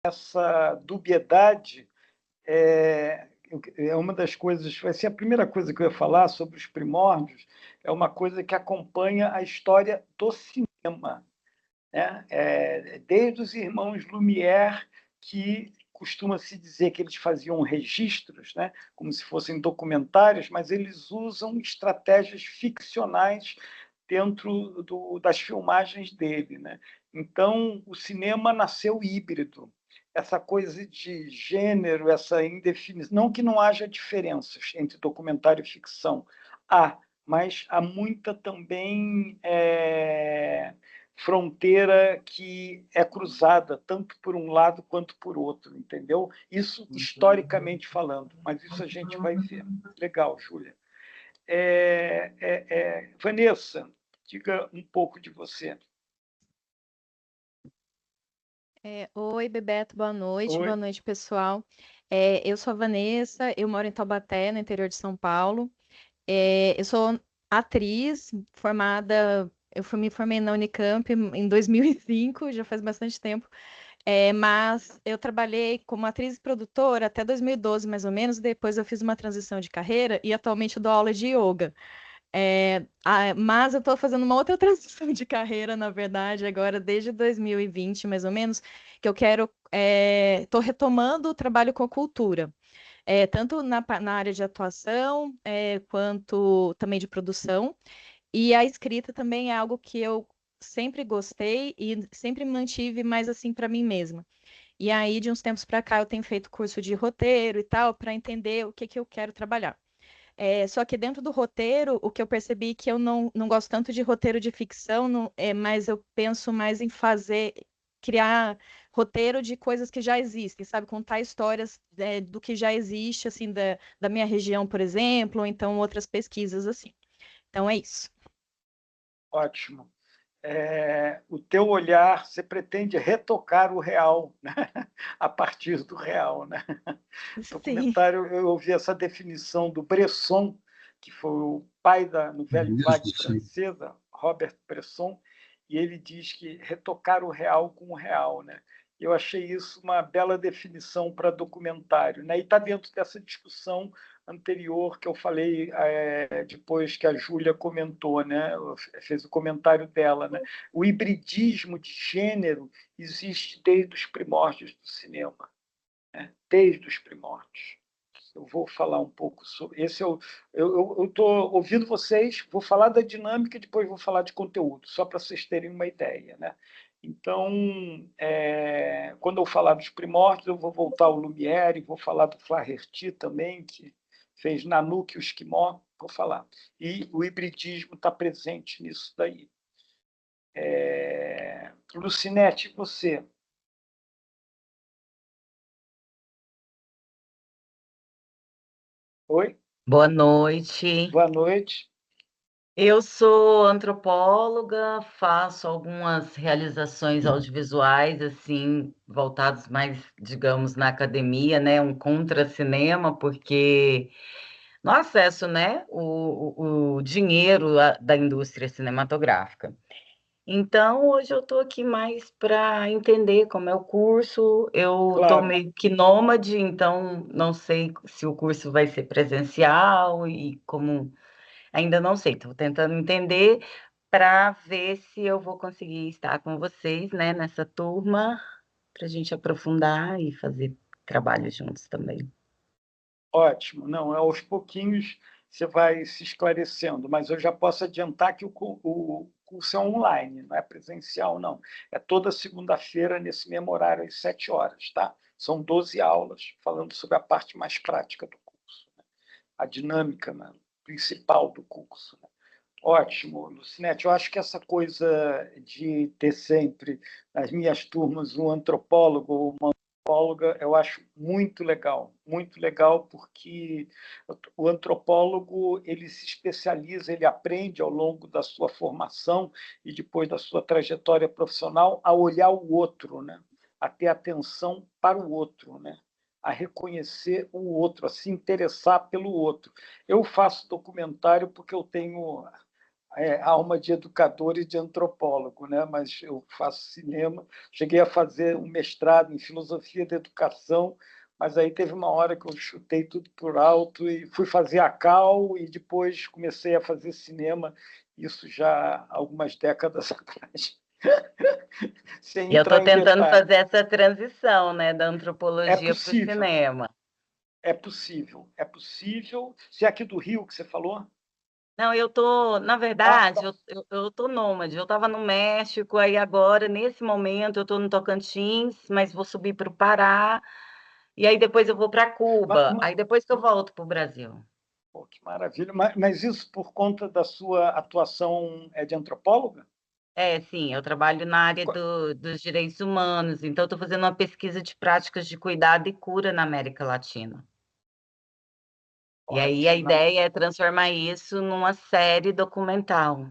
essa dubiedade é uma das coisas, vai ser a primeira coisa que eu ia falar sobre os primórdios, é uma coisa que acompanha a história do cinema, né? Desde os irmãos Lumière, que costuma-se dizer que eles faziam registros, né, como se fossem documentários, mas eles usam estratégias ficcionais dentro das filmagens dele, né? Então, o cinema nasceu híbrido. Essa coisa de gênero, essa indefinição, não que não haja diferenças entre documentário e ficção, mas há muita também fronteira que é cruzada tanto por um lado quanto por outro, entendeu? Isso historicamente falando, mas isso a gente vai ver. Legal, Júlia. Vanessa, diga um pouco de você. Oi, Bebeto, boa Oi. noite, pessoal. Eu sou a Vanessa, eu moro em Taubaté, no interior de São Paulo. Eu sou atriz formada, me formei na Unicamp em 2005, já faz bastante tempo. Mas eu trabalhei como atriz e produtora até 2012, mais ou menos. Depois eu fiz uma transição de carreira e atualmente eu dou aula de yoga. Mas eu estou fazendo uma outra transição de carreira, na verdade, agora desde 2020, mais ou menos, que eu quero, estou retomando o trabalho com a cultura, tanto na área de atuação, quanto também de produção, e a escrita também é algo que eu sempre gostei e sempre mantive mais assim para mim mesma. E aí, de uns tempos para cá, eu tenho feito curso de roteiro e tal, para entender o que que eu quero trabalhar. Só que dentro do roteiro, o que eu percebi é que eu não gosto tanto de roteiro de ficção, mas eu penso mais em criar roteiro de coisas que já existem, sabe? Contar histórias, do que já existe, assim, da minha região, por exemplo, ou então outras pesquisas, assim. Então é isso. Ótimo. O teu olhar, você pretende retocar o real, né? A partir do real, né? Sim. Documentário, eu ouvi essa definição do Bresson, que foi o pai da Nouvelle Vague Isso, sim. francesa, Robert Bresson, e ele diz que retocar o real com o real, né? Eu achei isso uma bela definição para documentário, né? E está dentro dessa discussão anterior que eu falei depois que a Júlia comentou, né? Fez o comentário dela, né? O hibridismo de gênero existe desde os primórdios do cinema, né? Desde os primórdios. Eu vou falar um pouco sobre esse. Eu estou ouvindo vocês, vou falar da dinâmica e depois vou falar de conteúdo, só para vocês terem uma ideia, né? Então, quando eu falar dos primórdios, eu vou voltar ao Lumière, vou falar do Flaherty também, que fez Nanook e o Esquimó, vou falar. E o hibridismo está presente nisso daí. Lucinete, você? Oi? Boa noite. Boa noite. Eu sou antropóloga, faço algumas realizações audiovisuais, assim, voltados mais, digamos, na academia, né? Um contra-cinema, porque no acesso, né? O dinheiro da indústria cinematográfica. Então, hoje eu estou aqui mais para entender como é o curso. Eu estou Claro. meio que nômade, então não sei se o curso vai ser presencial e como. Ainda não sei, estou tentando entender para ver se eu vou conseguir estar com vocês, né, nessa turma, para a gente aprofundar e fazer trabalho juntos também. Ótimo. Não, aos pouquinhos você vai se esclarecendo, mas eu já posso adiantar que o curso é online, não é presencial, não. É toda segunda-feira, nesse mesmo horário, às 7 horas, tá? São 12 aulas, falando sobre a parte mais prática do curso, né? A dinâmica, né, principal do curso, né? Ótimo, Lucinete. Eu acho que essa coisa de ter sempre nas minhas turmas um antropólogo ou uma antropóloga, eu acho muito legal, porque o antropólogo ele se especializa, ele aprende ao longo da sua formação e depois da sua trajetória profissional a olhar o outro, né? A ter atenção para o outro, né? A reconhecer o outro, a se interessar pelo outro. Eu faço documentário porque eu tenho alma de educador e de antropólogo, né? Mas eu faço cinema. Cheguei a fazer um mestrado em filosofia da educação, mas aí teve uma hora que eu chutei tudo por alto e fui fazer a Cal e depois comecei a fazer cinema, isso já há algumas décadas atrás. Sem E eu estou entrar em tentando detalhes. fazer essa transição, né, da É antropologia para o possível, cinema. é possível, é possível. Se é aqui do Rio que você falou? Não, eu tô, na Ah, verdade, não. eu tô nômade. Eu estava no México, aí agora, nesse momento, eu estou no Tocantins, mas vou subir para o Pará, e aí depois eu vou para Ma- Cuba, ma- aí depois que eu volto para o Brasil. Pô, que maravilha. Mas isso por conta da sua atuação de antropóloga? É, sim, eu trabalho na área dos direitos humanos, então estou fazendo uma pesquisa de práticas de cuidado e cura na América Latina. E aí a Ótimo. ideia é transformar isso numa série documental.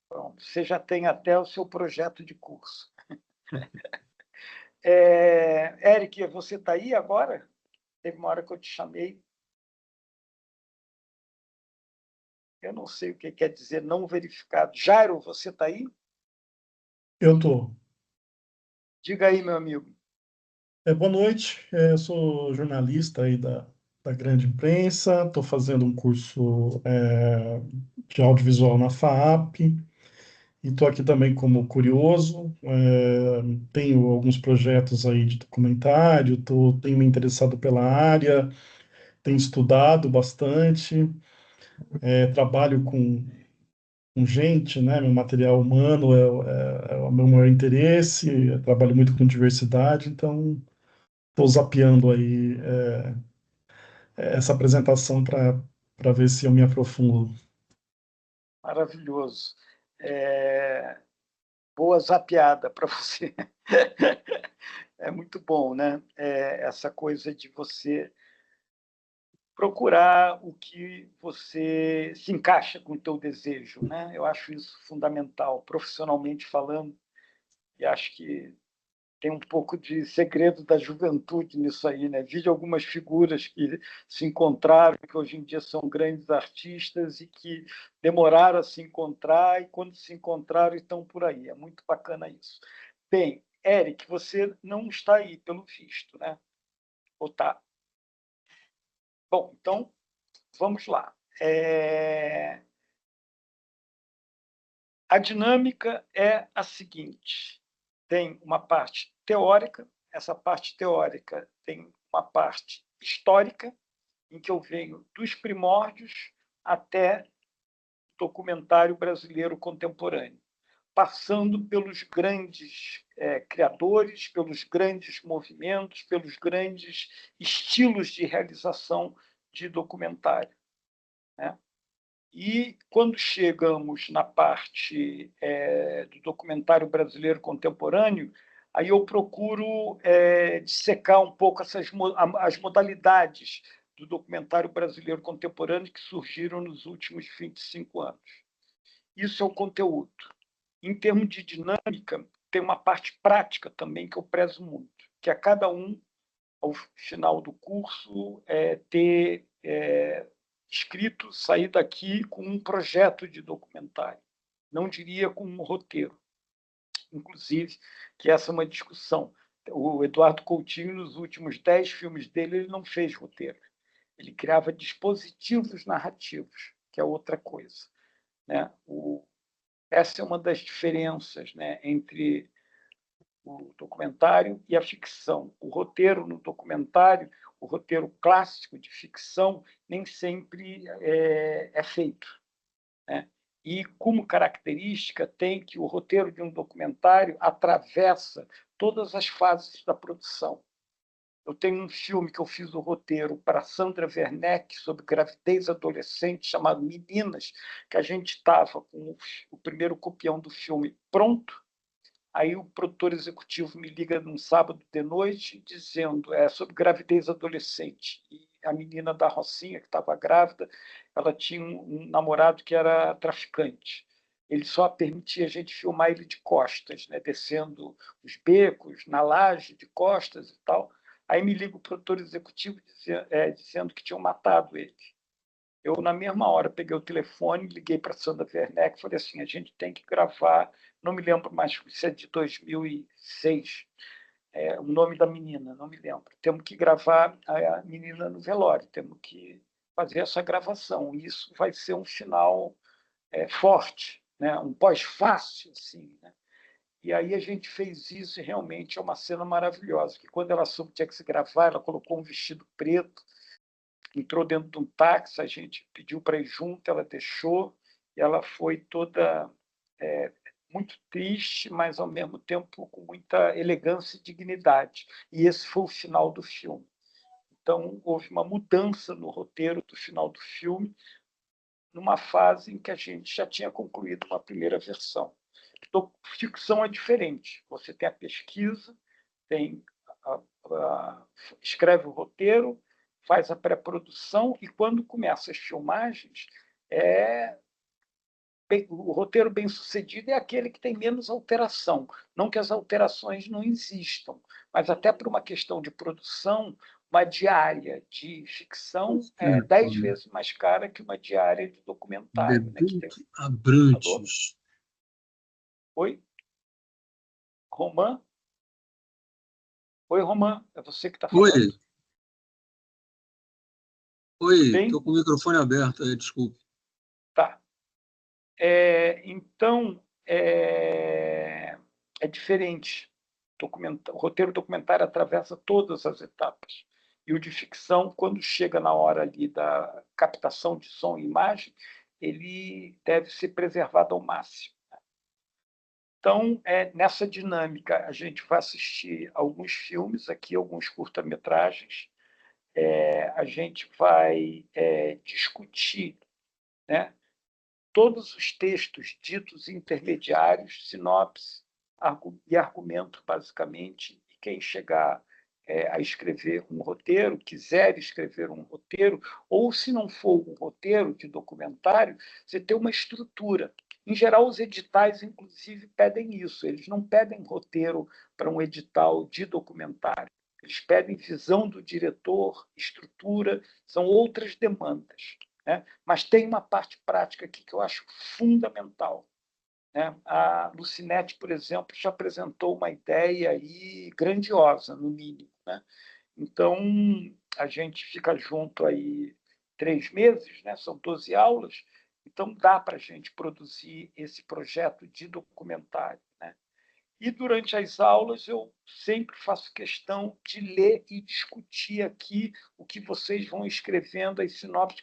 Pronto, você já tem até o seu projeto de curso. Eric, você está aí agora? Teve uma hora que eu te chamei. Eu não sei o que quer dizer não verificado. Jairo, você está aí? Eu tô. Diga aí, meu amigo. Boa noite. Eu sou jornalista aí da grande imprensa. Estou fazendo um curso de audiovisual na FAAP e estou aqui também como curioso. Tenho alguns projetos aí de documentário. Tenho me interessado pela área, tenho estudado bastante. Trabalho com gente, né? Meu material humano é o meu maior interesse. Eu trabalho muito com diversidade, então estou zapeando aí essa apresentação para ver se eu me aprofundo. Maravilhoso. Boa zapiada para você. É muito bom, né? Essa coisa de você procurar o que você se encaixa com o teu desejo, né? Eu acho isso fundamental, profissionalmente falando, e acho que tem um pouco de segredo da juventude nisso aí, né? Vi algumas figuras que se encontraram, que hoje em dia são grandes artistas e que demoraram a se encontrar e quando se encontraram estão por aí. É muito bacana isso. Bem, Eric, você não está aí pelo visto, né? Ou tá? Bom, então vamos lá. A dinâmica é a seguinte: tem uma parte teórica, essa parte teórica tem uma parte histórica, em que eu venho dos primórdios até o documentário brasileiro contemporâneo, passando pelos grandes criadores, pelos grandes movimentos, pelos grandes estilos de realização de documentário, né? E quando chegamos na parte do documentário brasileiro contemporâneo, aí eu procuro dissecar um pouco as modalidades do documentário brasileiro contemporâneo que surgiram nos últimos 25 anos. Isso é o conteúdo. Em termos de dinâmica, tem uma parte prática também que eu prezo muito, que é cada um, ao final do curso, ter escrito, sair daqui com um projeto de documentário. Não diria com um roteiro. Inclusive, que essa é uma discussão. O Eduardo Coutinho, nos últimos 10 filmes dele, ele não fez roteiro. Ele criava dispositivos narrativos, que é outra coisa, né? Essa é uma das diferenças, né, entre o documentário e a ficção. O roteiro no documentário, o roteiro clássico de ficção, nem sempre é feito, né? E, como característica, tem que o roteiro de um documentário atravessa todas as fases da produção. Eu tenho um filme que eu fiz o roteiro para Sandra Werneck sobre gravidez adolescente, chamado Meninas, que a gente estava com o primeiro copião do filme pronto. Aí o produtor executivo me liga num sábado de noite dizendo sobre gravidez adolescente. E a menina da Rocinha, que estava grávida, ela tinha um namorado que era traficante. Ele só permitia a gente filmar ele de costas, né, descendo os becos, na laje, de costas e tal. Aí me liga o produtor executivo dizendo que tinham matado ele. Eu, na mesma hora, peguei o telefone, liguei para a Sandra Werneck e falei assim, a gente tem que gravar, não me lembro mais se é de 2006, o nome da menina, não me lembro. Temos que gravar a menina no velório, temos que fazer essa gravação. Isso vai ser um final forte, né? Um pós-fácil, assim, né? E aí a gente fez isso e realmente é uma cena maravilhosa, que quando ela soube que tinha que se gravar, ela colocou um vestido preto, entrou dentro de um táxi, a gente pediu para ir junto, ela deixou, e ela foi toda muito triste, mas ao mesmo tempo com muita elegância e dignidade. E esse foi o final do filme. Então, houve uma mudança no roteiro do final do filme, numa fase em que a gente já tinha concluído uma primeira versão. Então, ficção é diferente. Você tem a pesquisa, tem escreve o roteiro, faz a pré-produção e, quando começa as filmagens, o roteiro bem-sucedido é aquele que tem menos alteração. Não que as alterações não existam, mas até por uma questão de produção, uma diária de ficção é 10 vezes mais cara que uma diária de documentário. Né, que tem... Abrantes. Oi? Romã? Oi, Romã, é você que está falando? Oi, estou com o microfone aberto, desculpe. Tá. Então, é diferente. O roteiro documentário atravessa todas as etapas. E o de ficção, quando chega na hora ali da captação de som e imagem, ele deve ser preservado ao máximo. Então, nessa dinâmica, a gente vai assistir alguns filmes aqui, alguns curta-metragens. A gente vai discutir, né, todos os textos ditos intermediários, sinopse e argumento, basicamente, e quem chegar a escrever um roteiro, quiser escrever um roteiro, ou se não for um roteiro de documentário, você tem uma estrutura. Em geral, os editais, inclusive, pedem isso. Eles não pedem roteiro para um edital de documentário. Eles pedem visão do diretor, estrutura, são outras demandas. Né? Mas tem uma parte prática aqui que eu acho fundamental. Né? A Lucinete, por exemplo, já apresentou uma ideia aí grandiosa, no mínimo. Né? Então, a gente fica junto aí 3 meses, né? São 12 aulas, então dá para a gente produzir esse projeto de documentário. Né? E, durante as aulas, eu sempre faço questão de ler e discutir aqui o que vocês vão escrevendo, as sinopses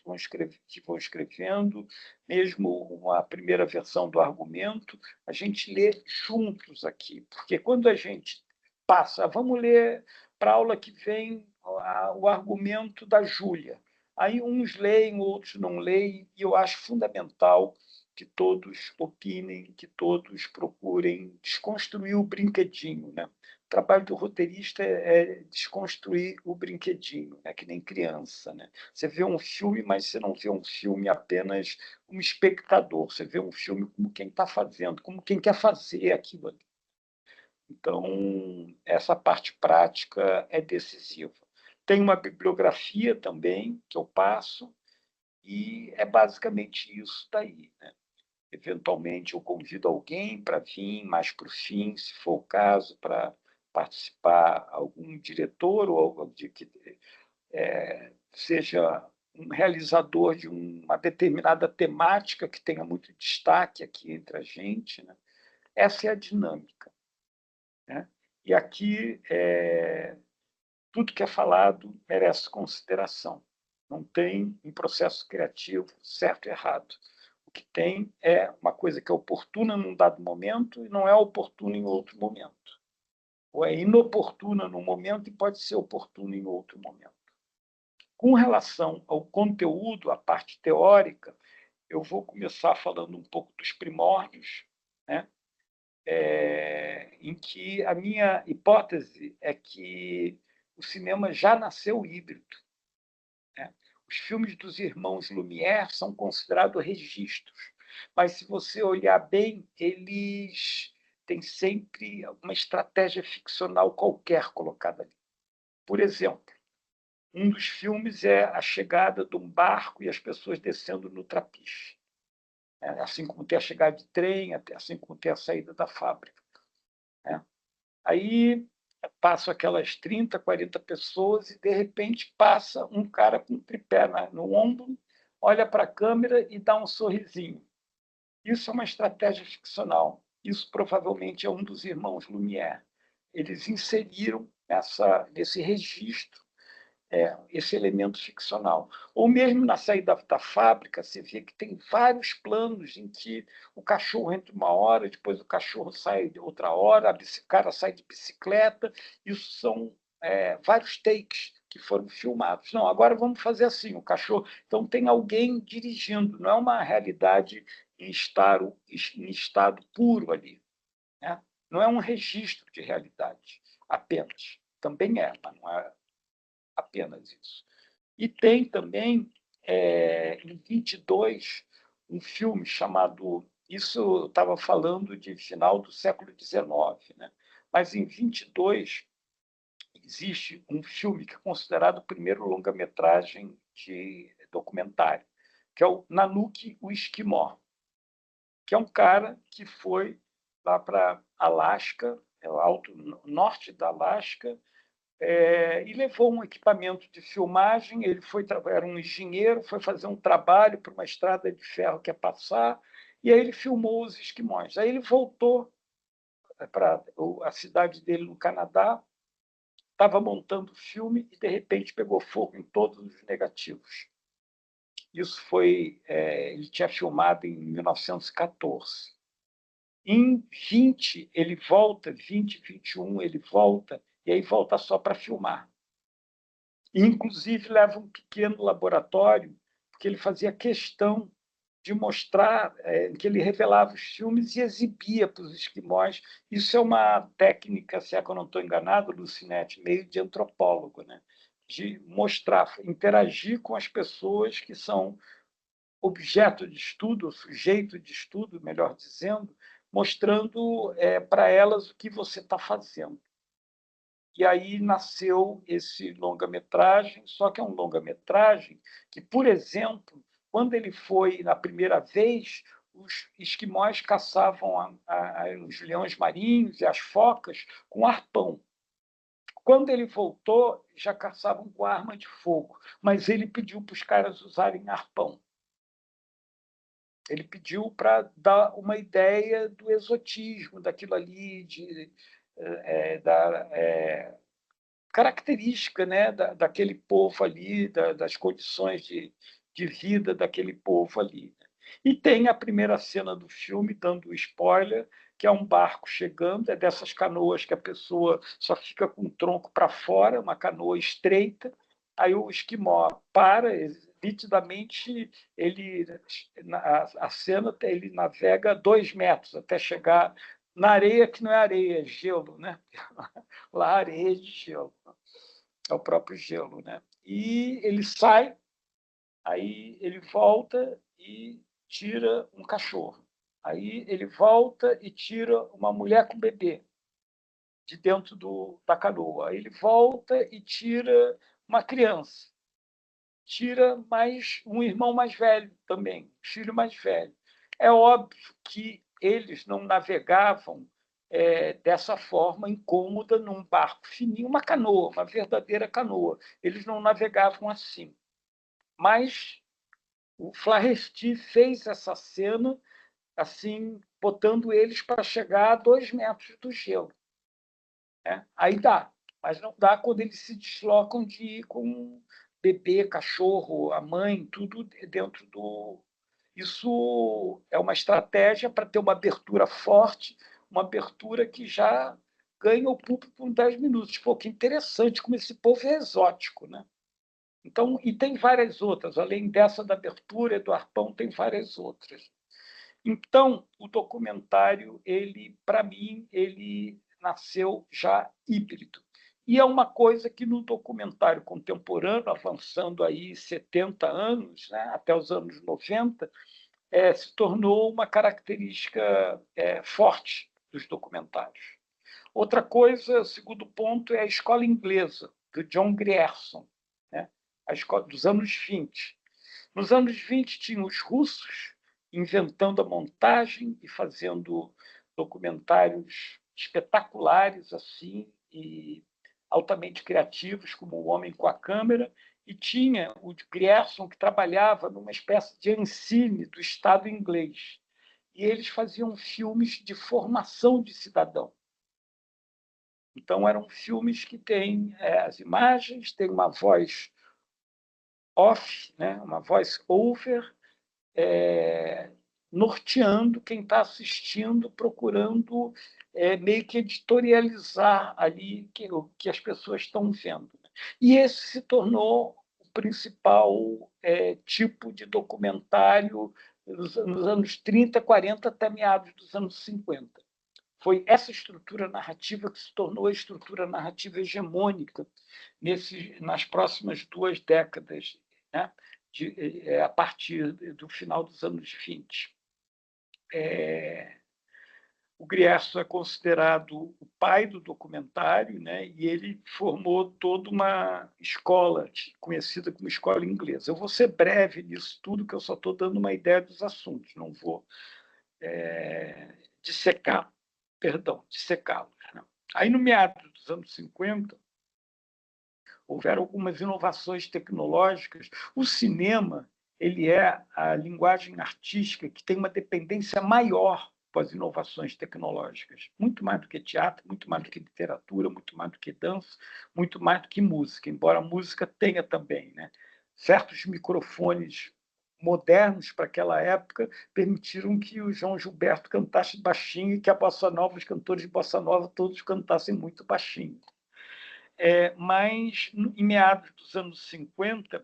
que vão escrevendo, mesmo a primeira versão do argumento, a gente lê juntos aqui, porque quando a gente passa, vamos ler para a aula que vem o argumento da Júlia. Aí uns leem, outros não leem, e eu acho fundamental que todos opinem, que todos procurem desconstruir o brinquedinho. Né? O trabalho do roteirista é desconstruir o brinquedinho, né? Que nem criança. Né? Você vê um filme, mas você não vê um filme apenas como espectador, você vê um filme como quem está fazendo, como quem quer fazer aquilo ali. Então, essa parte prática é decisiva. Tem uma bibliografia também que eu passo, e é basicamente isso daí. Né? Eventualmente, eu convido alguém para vir mais para o fim, se for o caso, para participar, algum diretor ou alguém que seja um realizador de uma determinada temática que tenha muito destaque aqui entre a gente. Né? Essa é a dinâmica. Né? E aqui, tudo que é falado merece consideração. Não tem um processo criativo certo e errado. O que tem é uma coisa que é oportuna num dado momento e não é oportuna em outro momento. Ou é inoportuna num momento e pode ser oportuna em outro momento. Com relação ao conteúdo, a parte teórica, eu vou começar falando um pouco dos primórdios, né? Em que a minha hipótese é que o cinema já nasceu híbrido. Né? Os filmes dos irmãos Lumière são considerados registros, mas, se você olhar bem, eles têm sempre uma estratégia ficcional qualquer colocada ali. Por exemplo, Um dos filmes é a chegada de um barco e as pessoas descendo no trapiche. Assim como tem a chegada de trem, assim como tem a saída da fábrica. Aí passam aquelas 30, 40 pessoas e, de repente, passa um cara com um tripé no ombro, olha para a câmera e dá um sorrisinho. Isso é uma estratégia ficcional. Isso provavelmente é um dos irmãos Lumière. Eles inseriram nesse registro esse elemento ficcional. Ou mesmo na saída da fábrica, você vê que tem vários planos em que o cachorro entra uma hora, depois o cachorro sai de outra hora, o cara sai de bicicleta. Isso são vários takes que foram filmados. Não, agora vamos fazer assim, o cachorro... Então, tem alguém dirigindo, não é uma realidade em estado puro ali. Né? Não é um registro de realidade apenas. Também mas não é apenas isso. E tem também, em 22, um filme chamado... Isso eu estava falando de final do século XIX, né? Mas em 22 existe um filme que é considerado o primeiro longa-metragem de documentário, que é o Nanook, o Esquimó, que é um cara que foi lá para Alasca, o alto norte da Alasca, e levou um equipamento de filmagem. Ele era um engenheiro, foi fazer um trabalho para uma estrada de ferro que ia passar, e aí ele filmou os esquimós. Aí ele voltou para a cidade dele no Canadá, estava montando o filme e, de repente, pegou fogo em todos os negativos. Isso foi... ele tinha filmado em 1914. Em 20, ele volta, 20, 21, ele volta, e aí volta só para filmar. Inclusive, leva um pequeno laboratório, porque ele fazia questão de mostrar, que ele revelava os filmes e exibia para os esquimós. Isso é uma técnica, se é que eu não estou enganado, Lucinete, meio de antropólogo, né? De mostrar, interagir com as pessoas que são objeto de estudo, sujeito de estudo, melhor dizendo, mostrando para elas o que você está fazendo. E aí nasceu esse longa-metragem, só que é um longa-metragem que, por exemplo, quando ele foi na primeira vez, os esquimós caçavam os leões marinhos e as focas com arpão. Quando ele voltou, já caçavam com arma de fogo, mas ele pediu para os caras usarem arpão. Ele pediu para dar uma ideia do exotismo daquilo ali, da característica, né, daquele povo ali, das condições de vida daquele povo ali. E tem a primeira cena do filme, dando spoiler, que é um barco chegando, é dessas canoas que a pessoa só fica com o tronco para fora, uma canoa estreita. Aí o esquimó para, nitidamente, a cena ele navega 2 metros até chegar na areia, que não é areia, é gelo, né? Lá, areia de gelo. É o próprio gelo, né? E ele sai, aí ele volta e tira um cachorro. Aí ele volta e tira uma mulher com bebê de dentro da canoa. Aí ele volta e tira uma criança. Tira mais um irmão mais velho também, filho mais velho. É óbvio que eles não navegavam dessa forma incômoda num barco fininho, uma canoa, uma verdadeira canoa. Eles não navegavam assim. Mas o Flaherty fez essa cena assim, botando eles para chegar a 2 metros do gelo. Aí dá, mas não dá quando eles se deslocam de ir com bebê, cachorro, a mãe, tudo dentro do... Isso é uma estratégia para ter uma abertura forte, uma abertura que já ganha o público por 10 minutos. Pô, que interessante como esse povo é exótico, né? Então, e tem várias outras, além dessa da abertura do arpão, tem várias outras. Então, o documentário, para mim, ele nasceu já híbrido. E é uma coisa que no documentário contemporâneo, avançando aí 70 anos, né, até os anos 90, se tornou uma característica forte dos documentários. Outra coisa, o segundo ponto, é a escola inglesa, do John Grierson, né? a escola dos anos 20. Nos anos 20, tinha os russos inventando a montagem e fazendo documentários espetaculares assim e altamente criativos, como O Homem com a Câmera, e tinha o Grierson, que trabalhava numa espécie de ensine do Estado inglês. E eles faziam filmes de formação de cidadão. Então, eram filmes que têm as imagens, tem uma voz off, né? Uma voice over, norteando quem está assistindo, procurando meio que editorializar ali o que as pessoas estão vendo. E esse se tornou o principal tipo de documentário nos anos 30, 40, até meados dos anos 50. Foi essa estrutura narrativa que se tornou a estrutura narrativa hegemônica nas próximas 2 décadas, né? A partir do final dos anos 20. O Grierson é considerado o pai do documentário, né? E ele formou toda uma escola conhecida como escola inglesa. Eu vou ser breve nisso tudo, que eu só estou dando uma ideia dos assuntos, não vou dissecá-los. Né? Aí, no meados dos anos 50, houveram algumas inovações tecnológicas. O cinema ele é a linguagem artística que tem uma dependência maior com as inovações tecnológicas, muito mais do que teatro, muito mais do que literatura, muito mais do que dança, muito mais do que música, embora a música tenha também, né? Certos microfones modernos para aquela época permitiram que o João Gilberto cantasse baixinho e que a bossa nova, os cantores de bossa nova, todos cantassem muito baixinho. Mas, em meados dos anos 50,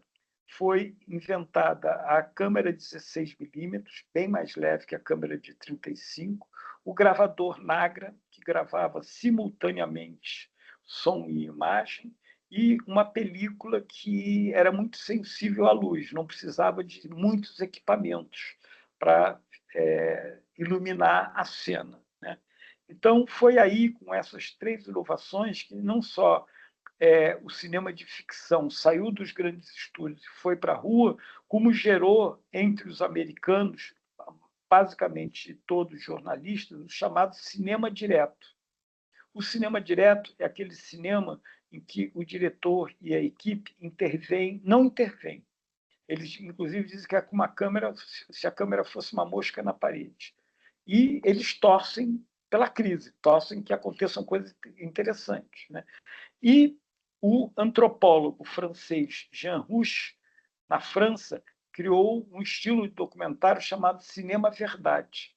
foi inventada a câmera 16mm, bem mais leve que a câmera de 35, o gravador Nagra, que gravava simultaneamente som e imagem, e uma película que era muito sensível à luz, não precisava de muitos equipamentos para iluminar a cena, né? Então, foi aí, com essas 3 inovações, que não só o cinema de ficção saiu dos grandes estúdios e foi para a rua, como gerou entre os americanos, basicamente todos jornalistas, o chamado cinema direto. O cinema direto é aquele cinema em que o diretor e a equipe não intervêm. Eles, inclusive, dizem que é com uma câmera, se a câmera fosse uma mosca na parede. E eles torcem pela crise, torcem que aconteçam coisas interessantes, né? E o antropólogo francês Jean Rouch, na França, criou um estilo de documentário chamado cinema verdade,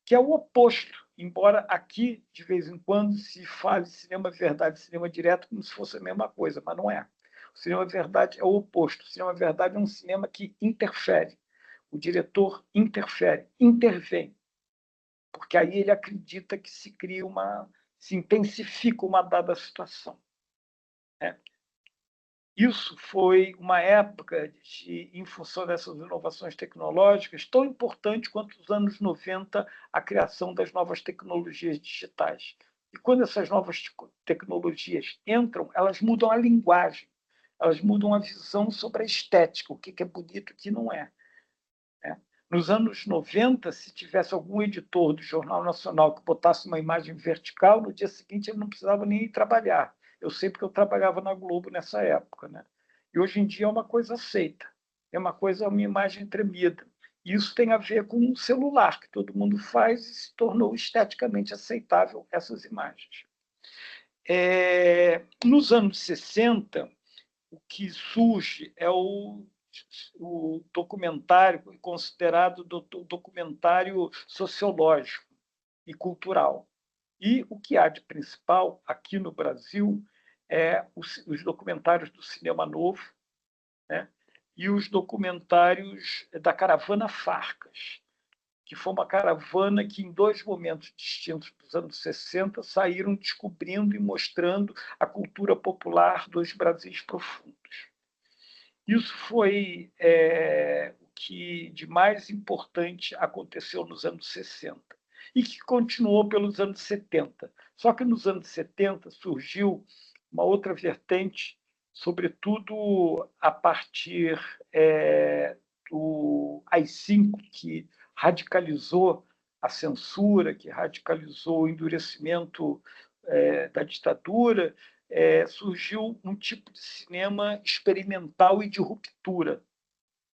que é o oposto, embora aqui, de vez em quando, se fale cinema verdade e cinema direto como se fosse a mesma coisa, mas não é. O cinema verdade é o oposto. O cinema verdade é um cinema que interfere. O diretor interfere, intervém, porque aí ele acredita que se intensifica uma dada situação. Isso foi uma época em função dessas inovações tecnológicas, tão importante quanto os anos 90, a criação das novas tecnologias digitais. E quando essas novas tecnologias entram, elas mudam a linguagem, elas mudam a visão sobre a estética, o que é bonito e o que não é. Nos anos 90, se tivesse algum editor do Jornal Nacional que botasse uma imagem vertical, no dia seguinte ele não precisava nem ir trabalhar. Eu sei porque eu trabalhava na Globo nessa época, né? E hoje em dia é uma coisa aceita, é uma imagem tremida. E isso tem a ver com o celular, que todo mundo faz e se tornou esteticamente aceitável essas imagens. Nos anos 60, o que surge é o documentário, considerado documentário sociológico e cultural. E o que há de principal aqui no Brasil é os documentários do Cinema Novo, né? E os documentários da Caravana Farcas, que foi uma caravana que, em 2 momentos distintos dos anos 60, saíram descobrindo e mostrando a cultura popular dos Brasis profundos. Isso foi o que de mais importante aconteceu nos anos 60 e que continuou pelos anos 70. Só que nos anos 70 surgiu uma outra vertente sobretudo a partir do AI-5, que radicalizou a censura, que radicalizou o endurecimento da ditadura, surgiu um tipo de cinema experimental e de ruptura.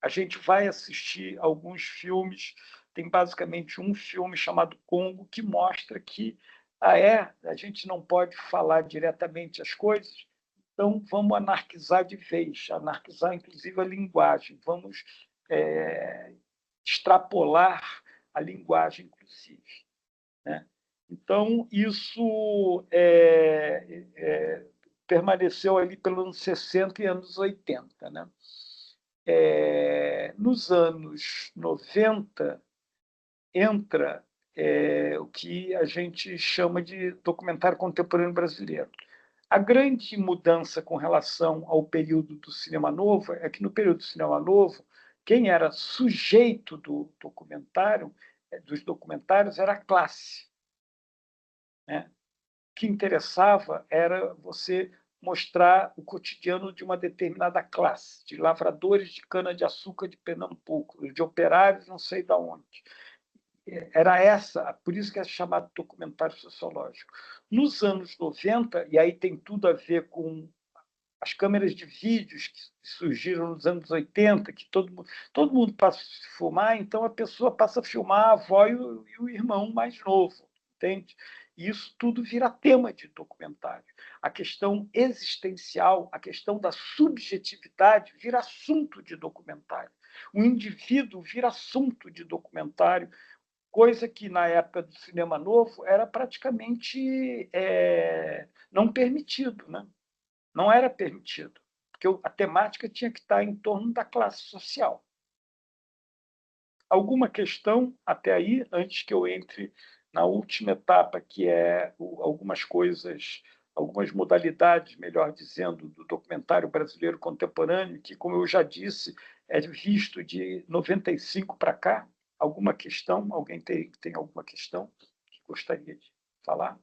A gente vai assistir alguns filmes, tem basicamente um filme chamado Congo, que mostra que a gente não pode falar diretamente as coisas, então vamos anarquizar de vez, anarquizar inclusive a linguagem, vamos extrapolar a linguagem, inclusive, né? Então, isso permaneceu ali pelos anos 60 e anos 80, né? Nos anos 90, entra o que a gente chama de documentário contemporâneo brasileiro. A grande mudança com relação ao período do cinema novo é que, no período do cinema novo, quem era sujeito do documentário, dos documentários, era a classe, né? O que interessava era você mostrar o cotidiano de uma determinada classe, de lavradores de cana-de-açúcar de Pernambuco, de operários não sei de onde. Era essa, por isso que é chamado documentário sociológico. Nos anos 90, e aí tem tudo a ver com as câmeras de vídeos que surgiram nos anos 80, que todo mundo passa a filmar, então a pessoa passa a filmar a avó e o irmão mais novo, entende? E isso tudo vira tema de documentário. A questão existencial, a questão da subjetividade vira assunto de documentário. O indivíduo vira assunto de documentário, coisa que, na época do cinema novo, era praticamente não permitido, né? Não era permitido, porque a temática tinha que estar em torno da classe social. Alguma questão até aí, antes que eu entre na última etapa, que é algumas coisas, algumas modalidades, melhor dizendo, do documentário brasileiro contemporâneo, que, como eu já disse, é visto de 95 para cá? Alguma questão? Alguém tem alguma questão que gostaria de falar?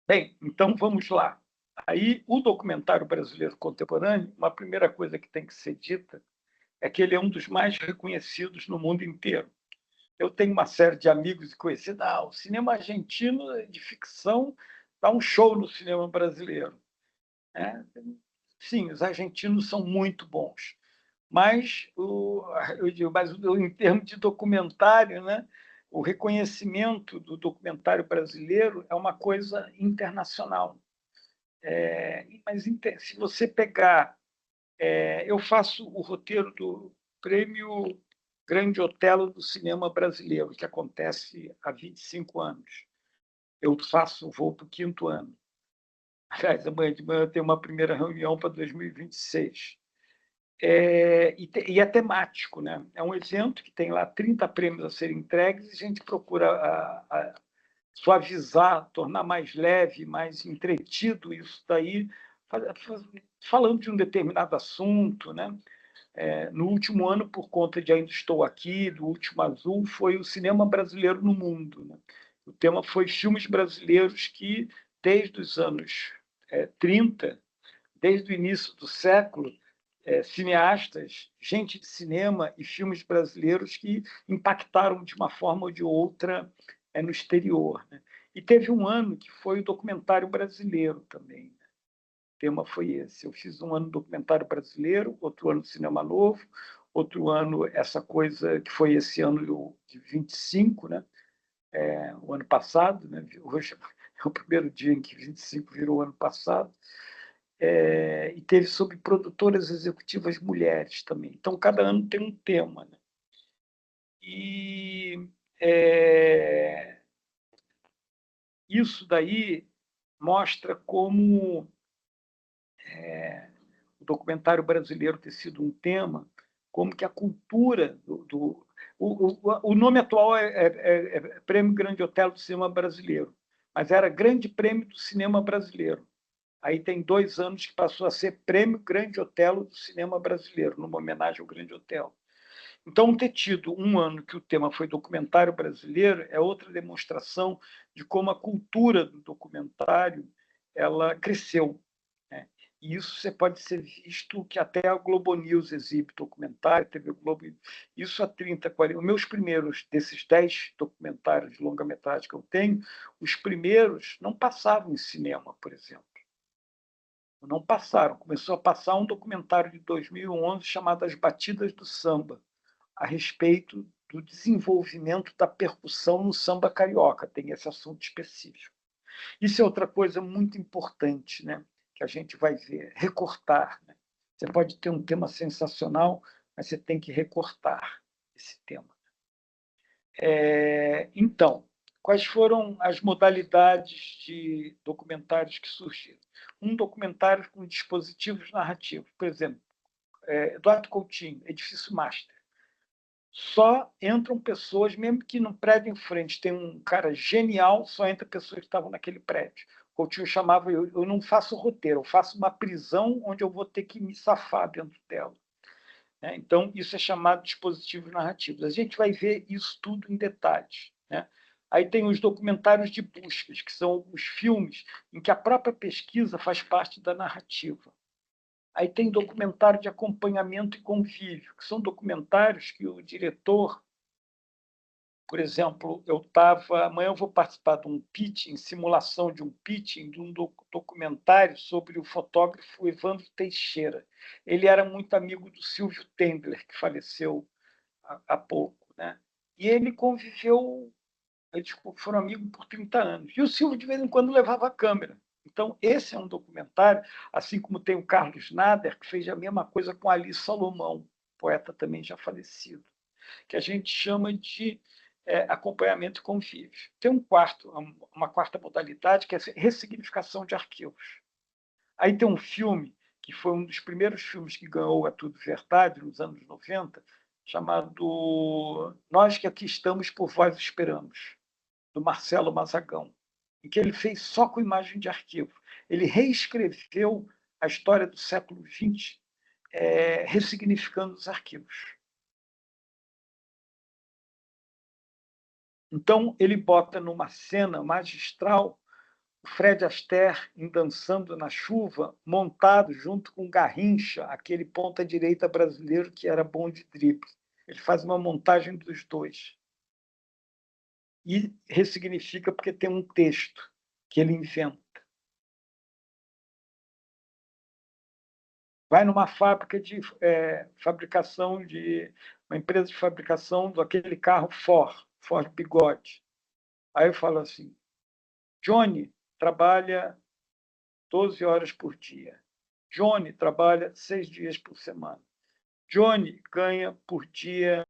Bem, então vamos lá. Aí, o documentário brasileiro contemporâneo, uma primeira coisa que tem que ser dita é que ele é um dos mais reconhecidos no mundo inteiro. Eu tenho uma série de amigos e conhecidos. O cinema argentino de ficção dá um show no cinema brasileiro. Sim, os argentinos são muito bons, mas em termos de documentário, né, o reconhecimento do documentário brasileiro é uma coisa internacional. Mas se você pegar... eu faço o roteiro do Prêmio Grande Otelo do cinema brasileiro, que acontece há 25 anos. Eu vou para o 5º ano. Aliás, amanhã de manhã eu tenho uma primeira reunião para 2026. E é temático, né? É um evento que tem lá 30 prêmios a serem entregues e a gente procura suavizar, tornar mais leve, mais entretido isso daí, falando de um determinado assunto, né? No último ano, por conta de Ainda Estou Aqui, do Último Azul, foi o cinema brasileiro no mundo, né? O tema foi filmes brasileiros que, desde os anos 30, desde o início do século, cineastas, gente de cinema e filmes brasileiros que impactaram de uma forma ou de outra no exterior, né? E teve um ano que foi o documentário brasileiro também. O tema foi esse. Eu fiz um ano documentário brasileiro, outro ano cinema novo, outro ano essa coisa que foi esse ano de 25, né? O ano passado, né? Hoje é o primeiro dia em que 25 virou ano passado. E teve sobre produtoras executivas mulheres também. Então, cada ano tem um tema, né? E isso daí mostra como o documentário brasileiro ter sido um tema, como que a cultura o nome atual é Prêmio Grande Otelo do Cinema Brasileiro, mas era Grande Prêmio do Cinema Brasileiro. Aí tem 2 anos que passou a ser Prêmio Grande Otelo do Cinema Brasileiro, numa homenagem ao Grande Otelo. Então, ter tido um ano que o tema foi documentário brasileiro é outra demonstração de como a cultura do documentário ela cresceu, né? E isso você pode ser visto que até a Globo News exibe documentário, TV Globo. Isso há 30, 40. Os meus primeiros, desses 10 documentários de longa-metragem que eu tenho, os primeiros não passavam em cinema, por exemplo. Não passaram. Começou a passar um documentário de 2011 chamado As Batidas do Samba, a respeito do desenvolvimento da percussão no samba carioca. Tem esse assunto específico. Isso é outra coisa muito importante, né? Que a gente vai ver, recortar. Né? Você pode ter um tema sensacional, mas você tem que recortar esse tema. Então, quais foram as modalidades de documentários que surgiram? Um documentário com dispositivos narrativos. Por exemplo, Eduardo Coutinho, Edifício Master. Só entram pessoas, mesmo que no prédio em frente tem um cara genial, só entra pessoas que estavam naquele prédio. Coutinho chamava, eu não faço roteiro, eu faço uma prisão onde eu vou ter que me safar dentro dela. Então, isso é chamado de dispositivos narrativos. A gente vai ver isso tudo em detalhes. Né? Aí tem os documentários de buscas, que são os filmes em que a própria pesquisa faz parte da narrativa. Aí tem documentário de acompanhamento e convívio, que são documentários que o diretor, por exemplo, amanhã eu vou participar de um pitching, simulação de um pitching, de um documentário sobre o fotógrafo Evandro Teixeira. Ele era muito amigo do Silvio Tendler, que faleceu há pouco. Né? E ele conviveu, eles foram amigos por 30 anos. E o Silvio, de vez em quando, levava a câmera. Então, esse é um documentário, assim como tem o Carlos Nader, que fez a mesma coisa com Ali Salomão, poeta também já falecido, que a gente chama de acompanhamento e convívio. Tem uma quarta modalidade, que é a ressignificação de arquivos. Aí tem um filme, que foi um dos primeiros filmes que ganhou a Tudo Verdade, nos anos 90, chamado Nós que Aqui Estamos por Vós Esperamos, do Marcelo Mazagão, em que ele fez só com imagem de arquivo. Ele reescreveu a história do século XX, ressignificando os arquivos. Então, ele bota numa cena magistral o Fred Astaire dançando na chuva, montado junto com Garrincha, aquele ponta-direita brasileiro que era bom de drible. Ele faz uma montagem dos dois. E ressignifica porque tem um texto que ele inventa. Vai numa fábrica de fabricação uma empresa de fabricação daquele carro Ford Bigode. Aí eu falo assim, Johnny trabalha 12 horas por dia. Johnny trabalha 6 dias por semana. Johnny ganha por dia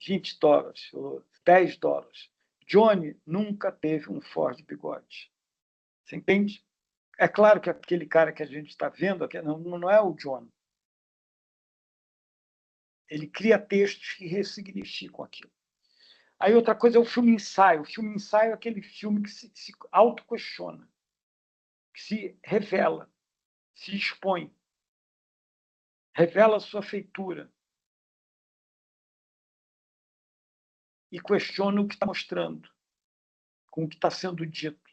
$20 ou $10. Johnny nunca teve um Ford Bigode. Você entende? É claro que aquele cara que a gente está vendo aqui não é o John. Ele cria textos que ressignificam aquilo. Aí outra coisa é o filme ensaio. O filme ensaio é aquele filme que se auto-questiona, que se revela, se expõe, revela a sua feitura e questiona o que está mostrando, com o que está sendo dito.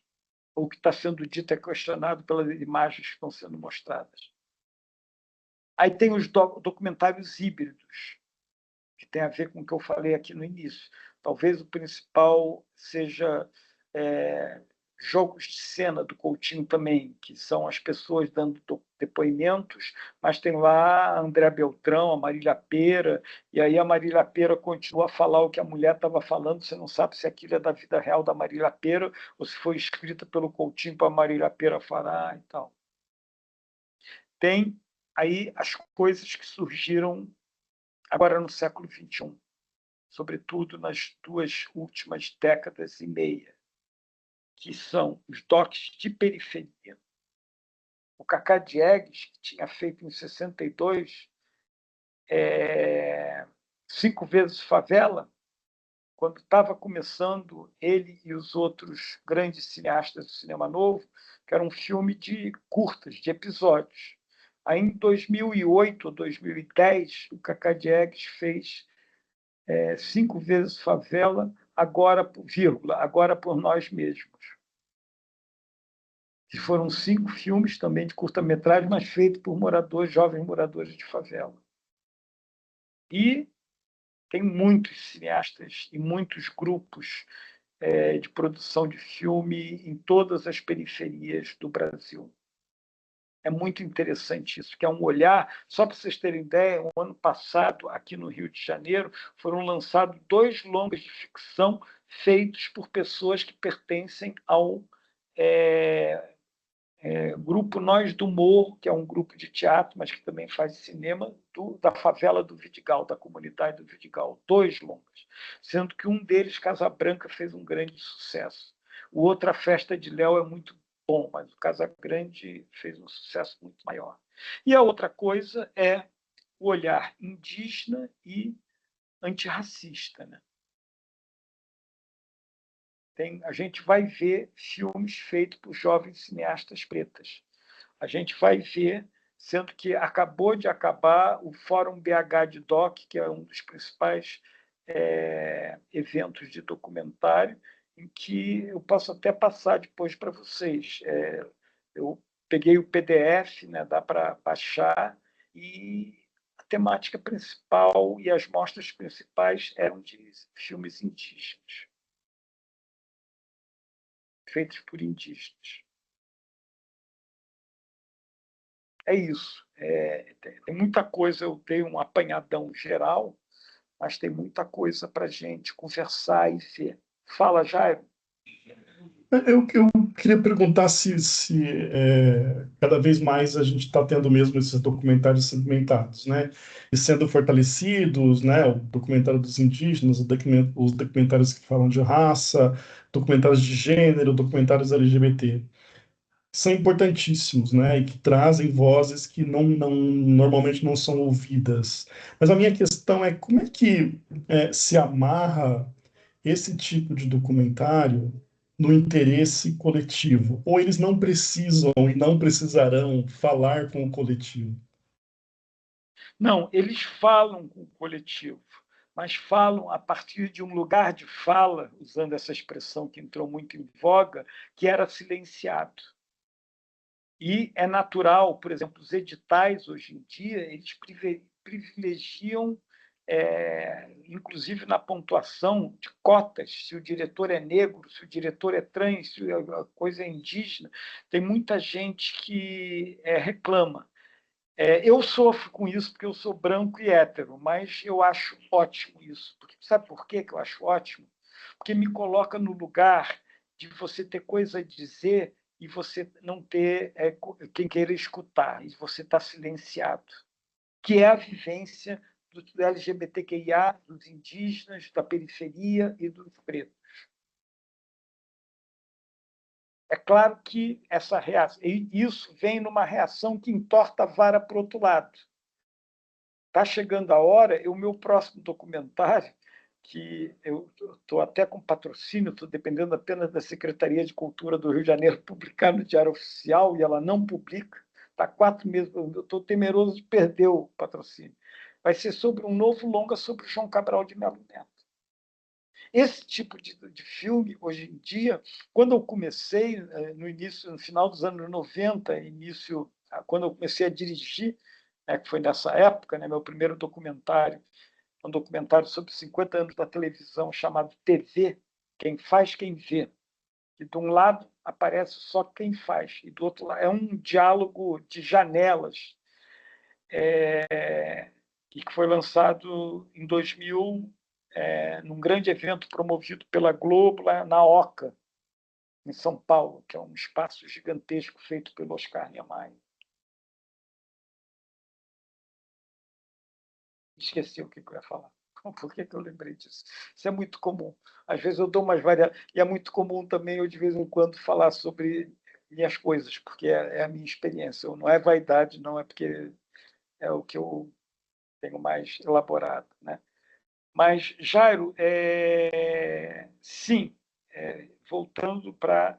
Ou o que está sendo dito é questionado pelas imagens que estão sendo mostradas. Aí tem os documentários híbridos, que tem a ver com o que eu falei aqui no início. Talvez o principal seja jogos de cena do Coutinho também, que são as pessoas dando depoimentos, mas tem lá a André Beltrão, a Marília Pêra, e aí a Marília Pêra continua a falar o que a mulher estava falando, você não sabe se aquilo é da vida real da Marília Pêra ou se foi escrita pelo Coutinho para a Marília Pêra falar e tal. Tem aí as coisas que surgiram agora no século XXI, sobretudo nas 2 últimas décadas e meia, que são os docs de periferia. O Cacá Diegues, que tinha feito em 62 5 vezes Favela, quando estava começando, ele e os outros grandes cineastas do cinema novo, que era um filme de curtas, de episódios. Aí, em 2008 ou 2010, o Cacá Diegues fez 5 vezes Favela, agora, vírgula, agora por nós mesmos. Que foram 5 filmes também de curta-metragem, mas feitos por jovens moradores de favela. E tem muitos cineastas e muitos grupos de produção de filme em todas as periferias do Brasil. É muito interessante isso, que é um olhar. Só para vocês terem ideia, no ano passado, aqui no Rio de Janeiro, foram lançados 2 longas de ficção feitos por pessoas que pertencem ao grupo Nós do Morro, que é um grupo de teatro, mas que também faz cinema, da favela do Vidigal, da comunidade do Vidigal. 2 longas, sendo que um deles, Casabranca, fez um grande sucesso. O outro, A Festa de Léo, é muito bom, mas o Casagrande fez um sucesso muito maior. E a outra coisa é o olhar indígena e antirracista, né? A gente vai ver filmes feitos por jovens cineastas pretas. A gente vai ver, sendo que acabou de acabar o Fórum BH de Doc, que é um dos principais eventos de documentário, em que eu posso até passar depois para vocês. Eu peguei o PDF, né, dá para baixar, e a temática principal e as mostras principais eram de filmes indígenas, feitos por indígenas. É isso. Tem muita coisa, eu dei um apanhadão geral, mas tem muita coisa para a gente conversar e ver. Fala, Jairo. Eu queria perguntar se cada vez mais a gente está tendo mesmo esses documentários segmentados, né? E sendo fortalecidos, né? O documentário dos indígenas, os documentários que falam de raça, documentários de gênero, documentários LGBT. São importantíssimos, né? E que trazem vozes que normalmente não são ouvidas. Mas a minha questão é como é que se amarra esse tipo de documentário no interesse coletivo? Ou eles não precisam e não precisarão falar com o coletivo? Não, eles falam com o coletivo, mas falam a partir de um lugar de fala, usando essa expressão que entrou muito em voga, que era silenciado. E é natural, por exemplo, os editais, hoje em dia, eles privilegiam, inclusive na pontuação, de cotas, se o diretor é negro, se o diretor é trans, se a coisa é indígena. Tem muita gente que reclama. Eu sofro com isso porque eu sou branco e hétero, mas eu acho ótimo isso. Sabe por quê que eu acho ótimo? Porque me coloca no lugar de você ter coisa a dizer e você não ter quem queira escutar, e você está silenciado, que é a vivência do LGBTQIA, dos indígenas, da periferia e dos pretos. É claro que isso vem numa reação que entorta a vara para o outro lado. Está chegando a hora, o meu próximo documentário, que eu estou até com patrocínio, estou dependendo apenas da Secretaria de Cultura do Rio de Janeiro publicar no Diário Oficial, e ela não publica, está 4 meses, eu estou temeroso de perder o patrocínio. Vai ser sobre um novo longa sobre o João Cabral de Melo Neto. Esse tipo de filme, hoje em dia, quando eu comecei, no final dos anos 90, quando eu comecei a dirigir, que foi nessa época, meu primeiro documentário, um documentário sobre 50 anos da televisão chamado TV, Quem Faz, Quem Vê. E de um lado aparece só quem faz, e do outro lado é um diálogo de janelas, que foi lançado em 2000, num grande evento promovido pela Globo, lá na Oca, em São Paulo, que é um espaço gigantesco feito pelo Oscar Niemeyer. Esqueci o que eu ia falar. Por que eu lembrei disso? Isso é muito comum. Às vezes eu dou umas variações. E é muito comum também eu, de vez em quando, falar sobre minhas coisas, porque é a minha experiência. Não é vaidade, não, é porque é o que eu tenho mais elaborado, né? Mas, Jairo, sim, voltando para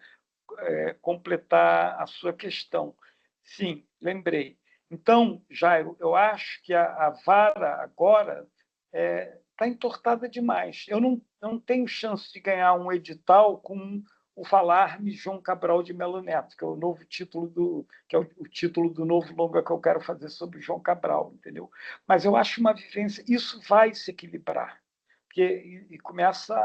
completar a sua questão. Sim, lembrei. Então, Jairo, eu acho que a vara agora está entortada demais. Eu não tenho chance de ganhar um edital com o Falar-me João Cabral de Melo Neto, que é o novo título que é o título do novo longa que eu quero fazer sobre João Cabral, entendeu? Mas eu acho uma vivência, isso vai se equilibrar, e começa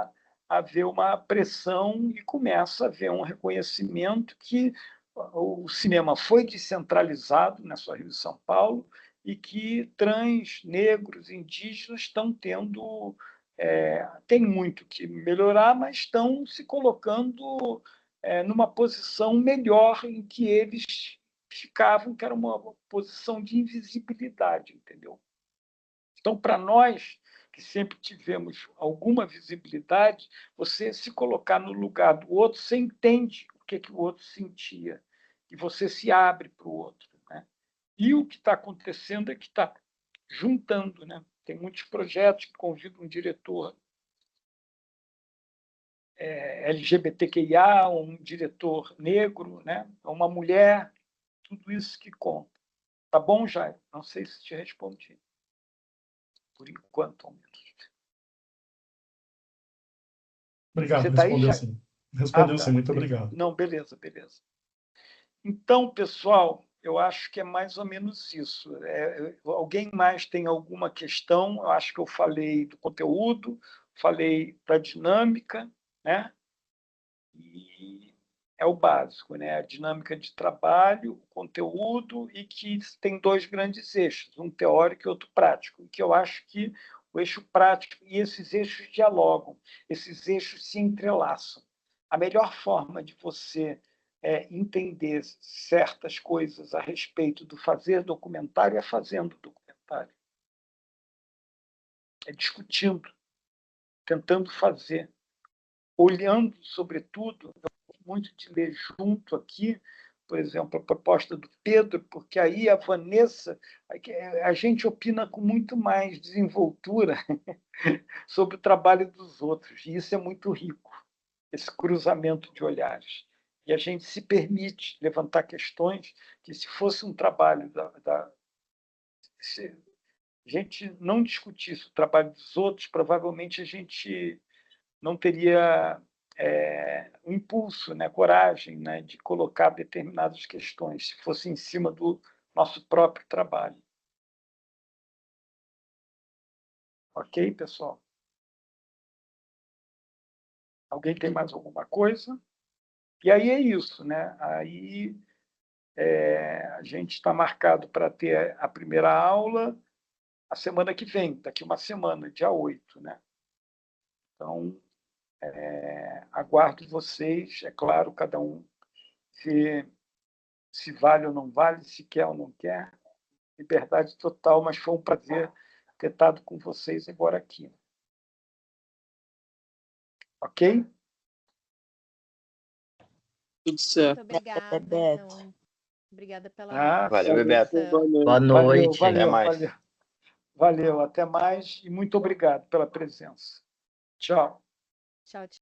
a haver uma pressão e começa a haver um reconhecimento que o cinema foi descentralizado nessa Rio de São Paulo e que trans, negros, indígenas estão tendo... tem muito que melhorar, mas estão se colocando numa posição melhor em que eles ficavam, que era uma posição de invisibilidade, entendeu? Então, para nós, que sempre tivemos alguma visibilidade, você se colocar no lugar do outro, você entende o que o outro sentia, e você se abre para o outro, né? E o que está acontecendo é que está juntando, né? Tem muitos projetos que convidam um diretor LGBTQIA, um diretor negro, né? Uma mulher, tudo isso que conta. Tá bom, Jair? Não sei se te respondi. Por enquanto, ao menos. Obrigado, Você está aí, respondeu Jair? sim. Respondeu tá. sim, muito obrigado. Não, beleza. Então, pessoal, eu acho que é mais ou menos isso. Alguém mais tem alguma questão? Eu acho que eu falei do conteúdo, falei da dinâmica, né? E é o básico, né? A dinâmica de trabalho, o conteúdo, e que tem dois grandes eixos, um teórico e outro prático, que eu acho que o eixo prático e esses eixos dialogam, esses eixos se entrelaçam. A melhor forma de você entender certas coisas a respeito do fazer documentário é fazendo documentário. É discutindo, tentando fazer, olhando, sobretudo, eu gosto muito de ler junto aqui, por exemplo, a proposta do Pedro, porque aí a Vanessa, a gente opina com muito mais desenvoltura sobre o trabalho dos outros, e isso é muito rico, esse cruzamento de olhares. E a gente se permite levantar questões que, se fosse um trabalho se a gente não discutisse o trabalho dos outros, provavelmente a gente não teria um impulso, né, coragem, né, de colocar determinadas questões, se fosse em cima do nosso próprio trabalho. Ok, pessoal? Alguém tem mais alguma coisa? E aí é isso, né? Aí a gente está marcado para ter a primeira aula a semana que vem, daqui uma semana, dia 8, né? Então, aguardo vocês, é claro, cada um se vale ou não vale, se quer ou não quer. Liberdade total, mas foi um prazer ter estado com vocês agora aqui. Ok? Tudo certo. Muito obrigada, então. Obrigada pela Valeu, Bebeto. Boa noite. Valeu, até mais e muito obrigado pela presença. Tchau. Tchau, tchau.